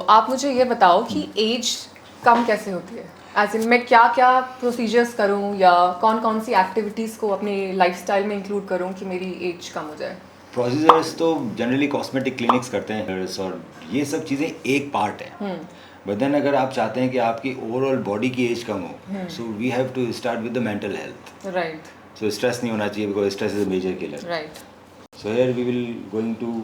आप मुझे ये बताओ कि एज कम कैसे होती है, एज इन मैं क्या क्या प्रोसीजर्स करूँ या कौन कौन सी एक्टिविटीज़ को अपने लाइफस्टाइल में इंक्लूड करूँ कि मेरी एज कम हो जाए? प्रोसीजर्स तो जनरली कॉस्मेटिक क्लिनिक्स करते हैं और ये सब चीज़ें एक पार्ट है। बट देन अगर आप चाहते हैं कि आपकी ओवरऑल बॉडी की एज कम हो, so we have to start with the mental health. Right so stress नहीं होना चाहिए because stress is a major killer. Right so here we will going to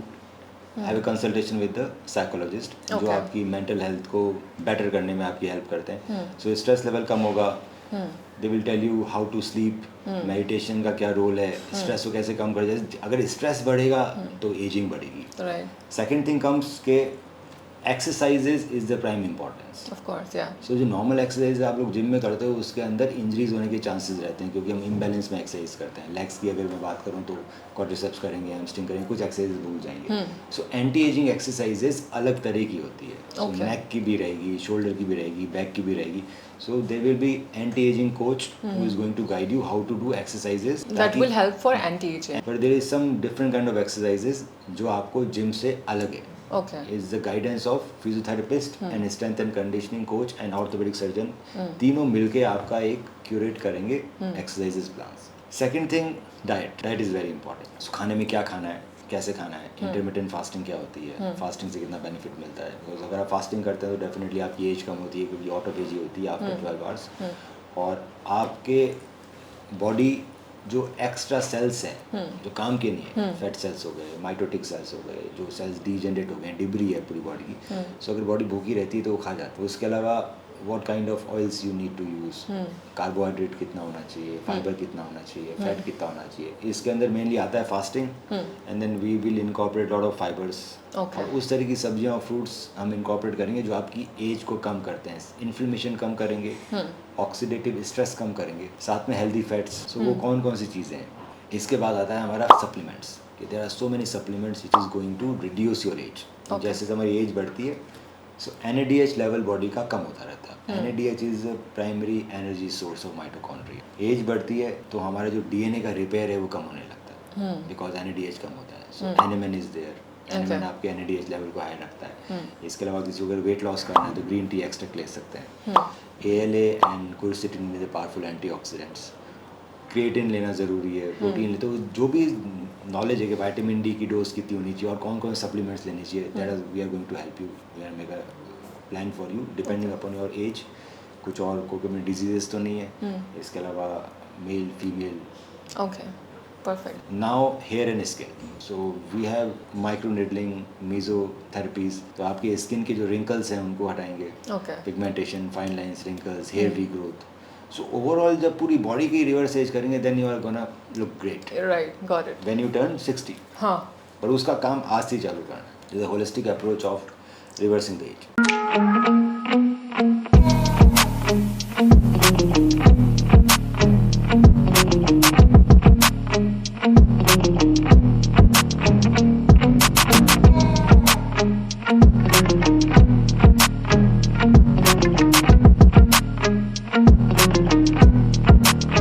have a consultation with the psychologist जो Okay. आपकी mental health को better करने में आपकी help करते हैं। सो स्ट्रेस लेवल कम होगा, they will tell you how to sleep, meditation का क्या रोल है, स्ट्रेस को कैसे कम कर जाए। अगर स्ट्रेस बढ़ेगा तो एजिंग बढ़ेगी। राइट सेकेंड थिंग कम्स के exercises is the prime importance. Of course या सो जो नॉर्मल एक्सरसाइज आप लोग जिम में करते हो उसके अंदर इंजरीज होने के चांसेस रहते हैं क्योंकि हम इम्बैलेंस में एक्सरसाइज करते हैं। लेग्स की अगर मैं बात करूँ तो क्वाड्रिसेप्स करेंगे, हैमस्ट्रिंग करेंगे, कुछ एक्सरसाइज भूल जाएंगे। सो एंटी एजिंग एक्सरसाइजेज अलग तरह की होती है। सो Okay. नेक की भी रहेगी, शोल्डर की भी रहेगी, बैक की भी रहेगी। So there will be anti ageing coach who is going to guide you how to do exercises. That will help for anti ageing. पर there is some different kind of exercises जो आपको gym से अलग है। Okay is the guidance of physiotherapist and strength and conditioning coach and orthopedic surgeon। तीनों मिलके आपका एक क्यूरेट करेंगे exercises plans. Second thing diet is very important. So खाने में क्या खाना है, कैसे खाना है, इंटरमिटेंट फास्टिंग क्या होती है, फास्टिंग से कितना बेनिफिट मिलता है। बिकॉज अगर आप फास्टिंग करते हैं तो डेफिनेटली आपकी एज कम होती है क्योंकि ऑटोफेजी होती है आफ्टर 12 आवर्स। और आपके बॉडी जो एक्स्ट्रा सेल्स हैं जो काम के नहीं है, फैट सेल्स हो गए, माइटोटिक सेल्स हो गए, जो सेल्स डीजनरेट हो गए, डिब्री है पूरी बॉडी की। सो अगर बॉडी भूखी रहती है तो वो खा जाती है। उसके अलावा what kind of oils you need to use, carbohydrate कितना होना चाहिए, फाइबर कितना होना चाहिए, फैट कितना होना चाहिए। इसके अंदर मेनली आता है fasting and then we will incorporate lot of fibres. Okay. और उस तरह की सब्जियां और फ्रूट्स हम इनकॉर्पोरेट करेंगे जो आपकी एज को कम करते हैं, इन्फ्लेमेशन कम करेंगे, ऑक्सीडेटिव स्ट्रेस कम करेंगे, साथ में हेल्दी फैट्स। सो वो कौन कौन सी चीज़ें हैं। इसके बाद आता है हमारा सप्लीमेंट्स कि there are so many supplements which is going to reduce your age. जैसे हमारी एज बढ़ती है सो NADH लेवल बॉडी का कम होता रहता है। NADH is primary energy source of mitochondria. Age बढ़ती है तो हमारा जो DNA का रिपेयर है वो कम होने लगता है बिकॉज NADH कम होता है। सो NMN इज़ देयर। NMN आपके NADH लेवल को हाई रखता है। इसके अलावा किसी को अगर वेट लॉस करना है तो ग्रीन टी एक्सट्रैक्ट ले सकते हैं। ALA and quercetin is powerful antioxidants. Creatine लेना ज़रूरी है, प्रोटीन ले, तो जो भी नॉलेज है कि विटामिन D की डोज कितनी होनी चाहिए और कौन कौन से सप्लीमेंट्स लेने चाहिए, that is we are going to help you, we are make a plan for you depending upon your age. कुछ और कोई डिजीजेस तो नहीं है। इसके अलावा male female. Okay perfect now hair and skin, so we have micro needling, mesotherapies. तो आपके स्किन के जो रिंकल्स हैं उनको हटाएंगे, okay pigmentation, fine lines, wrinkles, hair regrowth. So overall जब पूरी बॉडी की रिवर्स एज करेंगे then you are gonna look great right got it. When you turn 60। हाँ पर उसका काम आज से चालू करना है। Is a holistic approach of reversing the as.